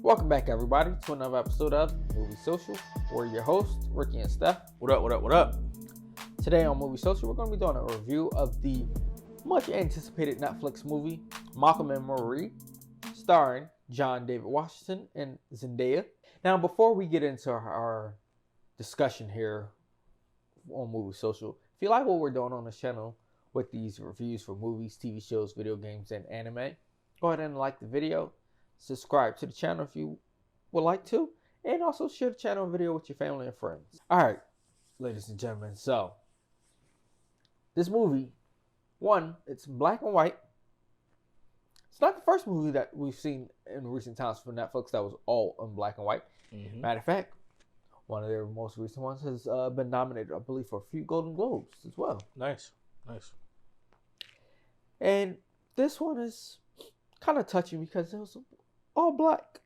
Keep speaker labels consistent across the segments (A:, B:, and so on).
A: Welcome back, everybody, to another episode of Movie Social. We're your hosts, Ricky and Steph.
B: What up?
A: Today on Movie Social, we're going to be doing a review of the much anticipated Netflix movie, Malcolm and Marie, starring John David Washington and Zendaya. Now, before we get into our discussion here on Movie Social, if you like what we're doing on this channel with these reviews for movies, TV shows, video games, and anime, go ahead and like the video. Subscribe to the channel if you would like to, and also share the channel video with your family and friends. All right, ladies and gentlemen, so this movie, one, it's black and white. It's not the first movie that we've seen in recent times for Netflix that was all in black and white. Mm-hmm. Matter of fact, one of their most recent ones has been nominated, I believe, for a few Golden Globes as well.
B: Nice.
A: And this one is kind of touching because it was all black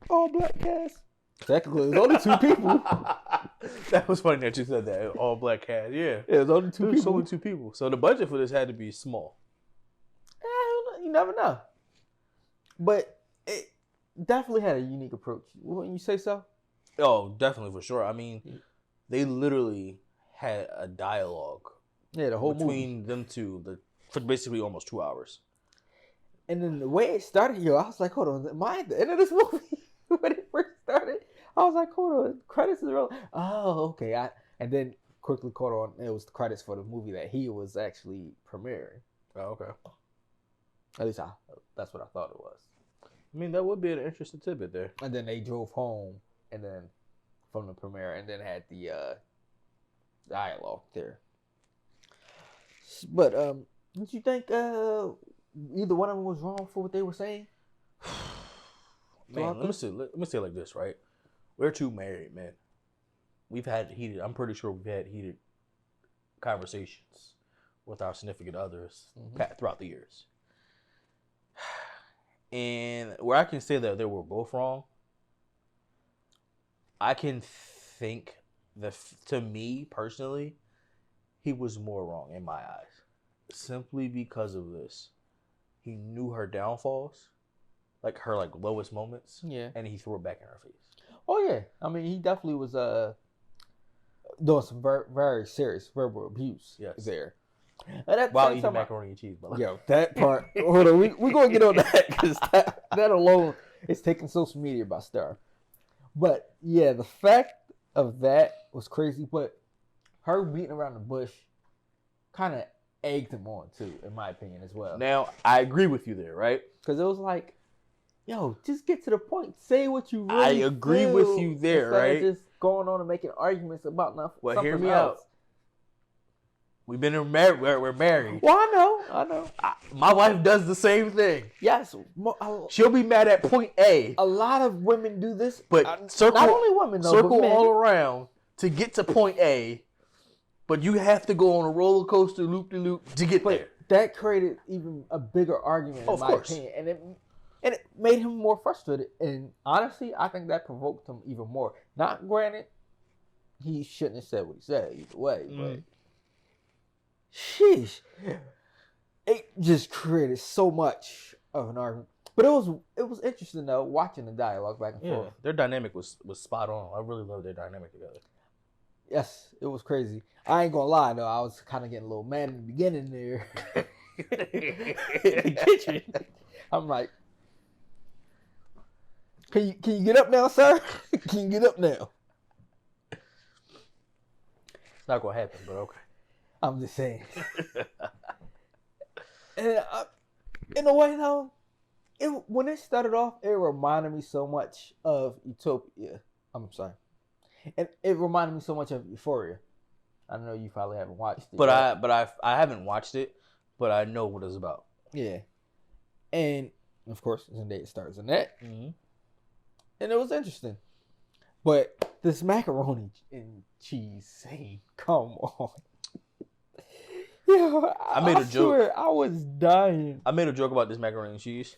A: cast. Technically, there's only two people.
B: That was funny that you said that. All black cast, yeah.
A: It was only two people.
B: Only two people. So the budget for this had to be small.
A: You never know. But it definitely had a unique approach. Wouldn't you say so?
B: Oh, definitely, for sure. I mean, they literally had a dialogue.
A: Yeah, the whole
B: between
A: movie.
B: them two for basically almost 2 hours.
A: And then the way it started, I was like, hold on, am I at the end of this movie? When it first started, I was like, hold on, credits is real. Oh, okay. And then quickly caught on, it was the credits for the movie that he was actually premiering.
B: Oh, okay.
A: At least that's what I thought it was.
B: I mean, that would be an interesting tidbit there.
A: And then they drove home, and then from the premiere, and then had the dialogue there. But did you think either one of them was wrong for what they were saying?
B: Man, let me say it like this, right? We're two married men. I'm pretty sure we've had heated conversations with our significant others throughout the years. And where I can say that they were both wrong, I can think that to me personally, he was more wrong in my eyes. Simply because of this. He knew her downfalls, like her lowest moments. Yeah. And he threw it back in her face.
A: Oh yeah. I mean, he definitely was doing some very, very serious verbal abuse there.
B: While eating macaroni and cheese, but
A: yo, that part. Hold on, we're gonna get on that because that alone is taking social media by storm. But yeah, the fact of that was crazy. But her beating around the bush kind of egged him on too, in my opinion, as well.
B: Now, I agree with you there, right?
A: Because it was like, yo, just get to the point. Say what you really
B: I agree
A: feel
B: with you there,
A: instead
B: right?
A: of just going on and making arguments about nothing.
B: Well, hear me out. We've been married. We're married.
A: Well, I know.
B: My wife does the same thing.
A: Yes.
B: She'll be mad at point A.
A: A lot of women do this.
B: But circle,
A: not only women, though,
B: circle
A: but men.
B: all around to get to point A. But you have to go on a roller coaster loop-de-loop to get there.
A: That created even a bigger argument, in my opinion. And it made him more frustrated. And honestly, I think that provoked him even more. Not granted, he shouldn't have said what he said either way. But sheesh. It just created so much of an argument. But it was interesting, though, watching the dialogue back and forth.
B: Their dynamic was spot on. I really love their dynamic together.
A: Yes, it was crazy. I ain't gonna lie though, I was kind of getting a little mad in the beginning there. In the kitchen, I'm like, "Can you get up now, sir? Can you get up now?"
B: It's not gonna happen, but okay.
A: I'm just saying. And in a way though, when it started off, it reminded me so much of Utopia. I'm sorry. And it reminded me so much of Euphoria. I know you probably haven't watched it.
B: But I haven't watched it, but I know what it's about.
A: Yeah. And of course, Zendaya stars in that. Mm-hmm. And it was interesting. But this macaroni and cheese scene, come on. Yeah,
B: I made a joke.
A: Swear, I was dying.
B: I made a joke about this macaroni and cheese.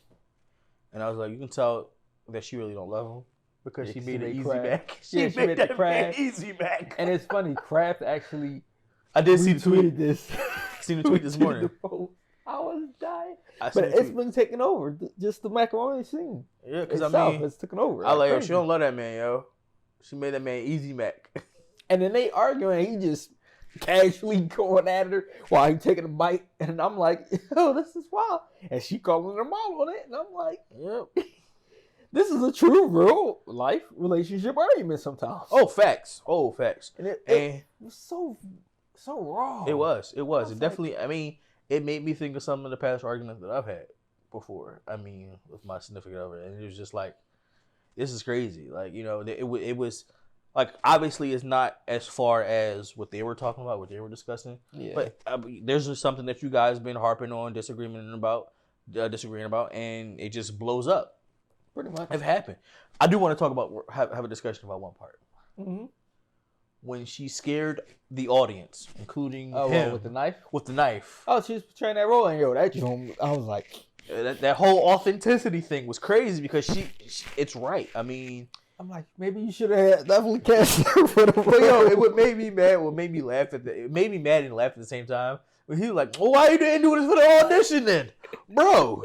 B: And I was like, you can tell that she really don't love him. Because
A: Yeah,
B: she
A: 'cause
B: made
A: she
B: an
A: made
B: easy
A: Kraft.
B: mac.
A: Yeah, she made the
B: that
A: Kraft.
B: man easy mac.
A: And it's funny, Kraft actually
B: I did see the tweet.
A: retweeted this.
B: Seen the tweet this morning.
A: I was dying.
B: I seen
A: But
B: the
A: it's
B: tweet.
A: been taken over. Just the macaroni scene
B: Yeah, because
A: itself it's taken over.
B: I like her.
A: crazy.
B: She don't love that man, yo. She made that man easy mac.
A: And then they arguing. He just casually going at her while he taking a bite. And I'm like, yo, this is wild. And she calling her mom on it. And I'm like,
B: Yep.
A: this is a true, real life relationship argument sometimes.
B: Oh, facts.
A: And it
B: And
A: was so wrong.
B: it was. It
A: was
B: It
A: like-
B: definitely, I mean, it made me think of some of the past arguments that I've had before. I mean, with my significant other. And it was just like, this is crazy. Like, you know, it was, like, obviously it's not as far as what they were talking about, what they were discussing.
A: Yeah.
B: But there's just something that you guys been harping on, disagreeing about, and it just blows up.
A: Pretty much.
B: It happened. I do want to talk about have a discussion about one part
A: Mm-hmm.
B: when she scared the audience, including
A: Oh,
B: him,
A: with the knife?
B: with the knife.
A: Oh, she was portraying that role. And yo, that joint, I was like,
B: That whole authenticity thing was crazy because she it's right. I mean,
A: I'm like, maybe you should have definitely cast her for the
B: but yo,
A: role.
B: what made me mad, what made me laugh it made me mad and laugh at the same time. But he was like, "Well, why you didn't do this for the audition then, bro?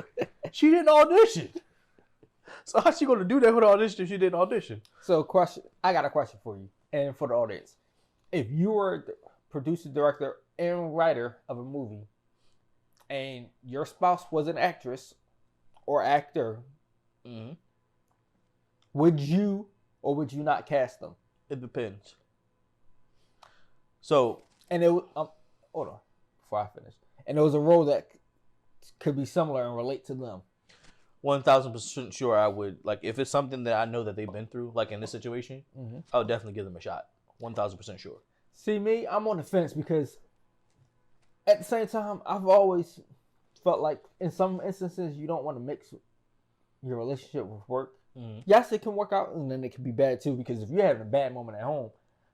B: She didn't audition. So how's she gonna do that for the audition if she didn't audition?"
A: So, question. I got a question for you and for the audience. If you were the producer, director, and writer of a movie, and your spouse was an actress or actor,
B: Mm-hmm.
A: would you or would you not cast them?
B: It depends. So
A: And it was, hold on, before I finish. And it was a role that could be similar and relate to them.
B: 1,000% sure I would, like, if it's something that I know that they've been through, like in this situation,
A: Mm-hmm.
B: I would definitely give them a shot. 1,000% sure.
A: See, me, I'm on the fence because at the same time, I've always felt like in some instances you don't want to mix your relationship with work.
B: Mm-hmm.
A: Yes, it can work out and then it can be bad too because if you're having a bad moment at home,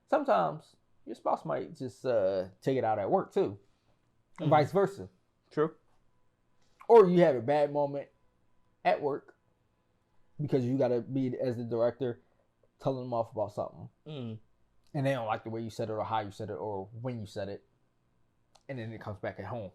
A: sometimes your spouse might just take it out at work too, and vice versa.
B: True.
A: Or you have a bad moment at work because you got to be, as the director, telling them off about something.
B: Mm.
A: And they don't like the way you said it or how you said it or when you said it. And then it comes back at home.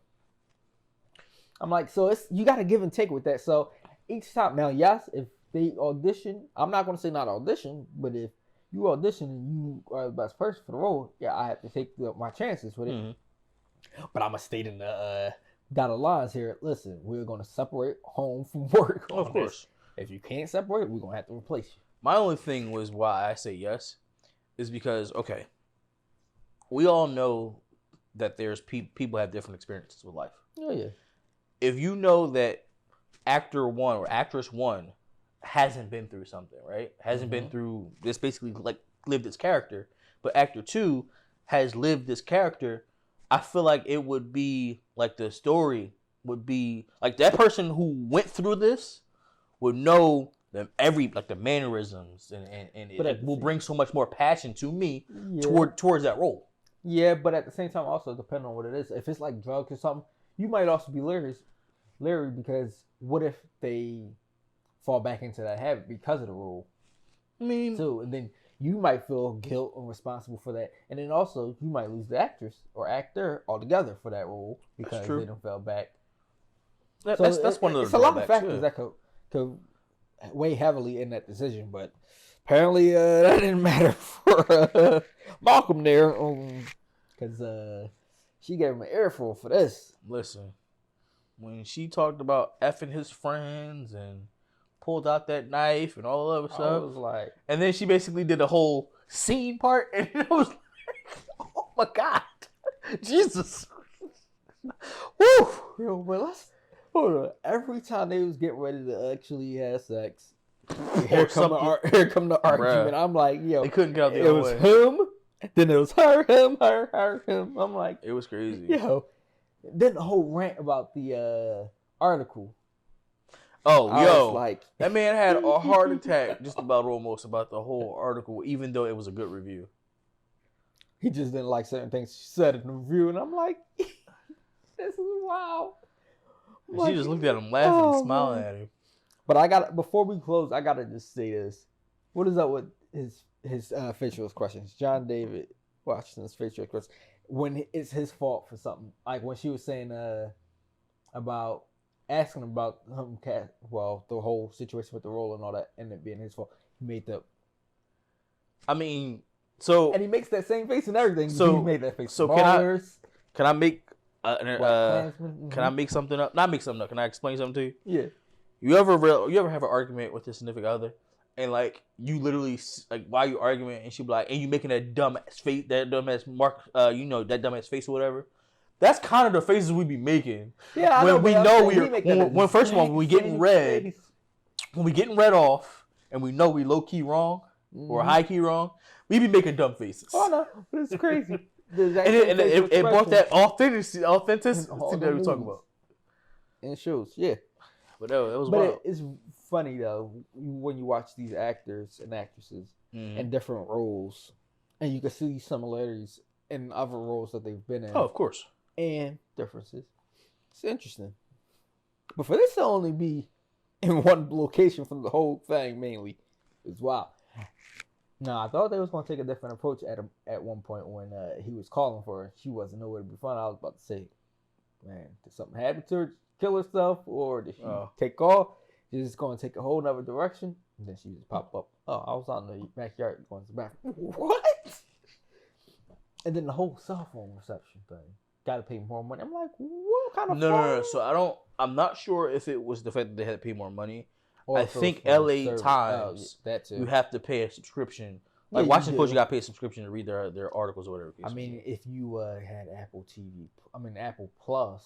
A: I'm like, so it's you got to give and take with that. So each time, now, yes, if they audition, I'm not going to say not audition, but if you audition and you are the best person for the role, yeah, I have to take my chances with it.
B: Mm-hmm.
A: But I'm going to state in the dotted lines here, listen, we're going to separate home from work.
B: Of
A: on
B: course.
A: this. If you can't separate, we're going to have to replace you.
B: My only thing was why I say yes is because, okay, we all know that there's people have different experiences with life.
A: Oh, yeah.
B: If you know that actor one or actress one hasn't been through something, right? Hasn't been through this, basically like lived this character, but actor two has lived this character, I feel like it would be like the story would be like that person who went through this would know the the mannerisms and
A: But
B: it will bring so much more passion to me
A: Yeah.
B: towards that role.
A: Yeah, but at the same time, also depending on what it is. If it's like drugs or something, you might also be leery because what if they fall back into that habit because of the rule
B: I mean,
A: too, and then you might feel guilt and responsible for that, and then also you might lose the actress or actor altogether for that role because
B: true.
A: they don't fell back.
B: that's one of
A: It's
B: the
A: a lot of
B: drawbacks,
A: factors
B: yeah.
A: that could weigh heavily in that decision, but apparently that didn't matter for Malcolm there, because she gave him an earful for this.
B: Listen, when she talked about effing his friends and pulled out that knife and all the other
A: I
B: stuff,
A: was like,
B: and then she basically did a whole scene part, and it was like, oh my god, Jesus, woo!
A: yo, but let's hold on. Every time they was getting ready to actually have sex, here come the argument. I'm like, yo,
B: They couldn't get out the
A: it
B: other
A: was
B: way.
A: him, then it was her, him. I'm like,
B: It was crazy.
A: yo. Then the whole rant about the article.
B: Oh,
A: I
B: yo,
A: was like,
B: that man had a heart attack just about almost about the whole article, even though it was a good review.
A: he just didn't like certain things she said in the review, and I'm like, this is wild. I'm
B: She
A: like,
B: just looked at him laughing
A: oh,
B: and smiling
A: man.
B: at him.
A: But before we close, I gotta just say this. What is up with his facial expressions? John David Washington's facial expressions when it's his fault for something. Like when she was saying about asking about him the whole situation with the role and all that, and it being his fault. He made the.
B: I mean, so
A: and he makes that same face and everything.
B: So
A: he made that face.
B: So
A: Ballers,
B: can I make
A: Klansman,
B: can I make something up? Not make something up. Can I explain something to you?
A: Yeah.
B: You ever have an argument with your significant other, and like you literally like while you arguing, and she be like, and you making that dumbass face, that dumbass mark, that dumbass face or whatever. That's kind of the faces we be making.
A: Yeah,
B: when we know when first of all when we getting red off, and we know we low key wrong or high key wrong, we be making dumb faces.
A: Oh no, but it's crazy.
B: and it brought that authenticity that we're talking about.
A: And it shows, yeah.
B: But that was wild.
A: It's funny though when you watch these actors and actresses in different roles, and you can see similarities in other roles that they've been in.
B: Oh, of course.
A: And differences. It's interesting. But for this to only be in one location from the whole thing mainly is wild. No, I thought they was going to take a different approach at one point when he was calling for her. She wasn't nowhere to be found. I was about to say, man, did something happen to her? Kill herself? Or did she take off? She's just going to take a whole nother direction? And then she just popped up. Oh, I was out in the backyard going to the bathroom. What? And then the whole cell phone reception thing. Got to pay more money. I'm like, what kind of
B: No. So I'm not sure if it was the fact that they had to pay more money. I think LA Times,
A: that too.
B: You have to pay a subscription. Like Washington Post, you got to pay a subscription to read their articles or whatever.
A: I mean, if you had Apple TV, Apple Plus,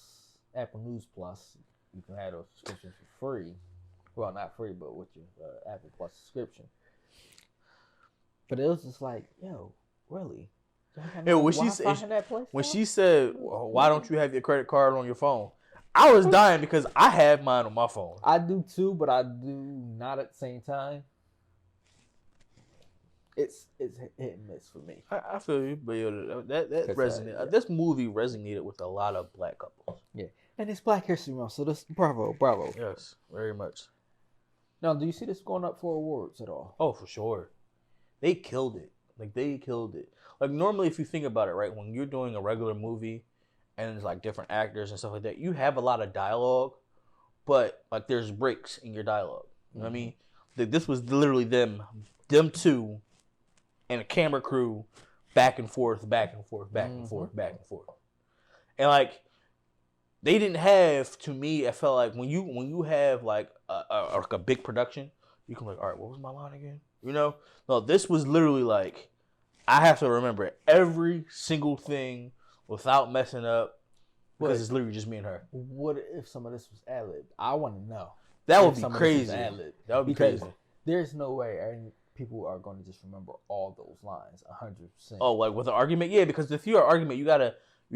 A: Apple News Plus, you can have those subscriptions for free. Well, not free, but with your Apple Plus subscription. But it was just like, yo, really?
B: Yeah, when she said, "Why don't you have your credit card on your phone?" I was dying because I have mine on my phone.
A: I do too, but I do not at the same time. It's hit and miss for me.
B: I feel you, but that resonated. Yeah. This movie resonated with a lot of black couples.
A: Yeah, and it's Black History Month, so this bravo.
B: Yes, very much.
A: Now, do you see this going up for awards at all?
B: Oh, for sure. They killed it. Like normally, if you think about it, right, when you're doing a regular movie and it's like different actors and stuff like that, you have a lot of dialogue, but like there's breaks in your dialogue. You know what I mean? This was literally them two, and a camera crew, back and forth, and like they didn't have. To me, I felt like when you have like a big production, you can like, all right, what was my line again? You know? No, this was literally like, I have to remember every single thing without messing up because it's literally just me and her.
A: What if some of this was ad-lib? I want to know.
B: That would be crazy. That would be crazy.
A: There's no way people are going to just remember all those lines 100%.
B: Oh, like with an argument? Yeah, because if you're an argument, you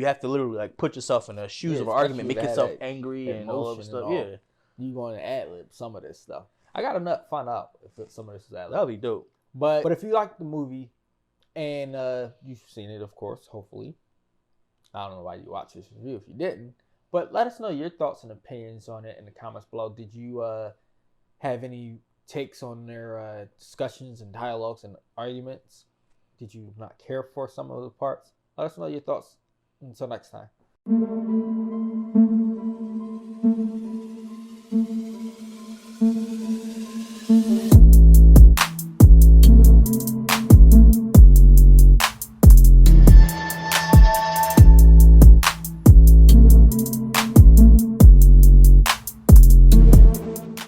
B: have to literally like put yourself in the shoes of an argument, make yourself angry and all that stuff. Yeah.
A: You going to ad-lib some of this stuff. I got to find out if some of this is ad-lib.
B: That would be dope.
A: But if you like the movie, and you've seen it, of course, hopefully. I don't know why you watched this review if you didn't. But let us know your thoughts and opinions on it in the comments below. Did you have any takes on their discussions and dialogues and arguments? Did you not care for some of the parts? Let us know your thoughts. Until next time.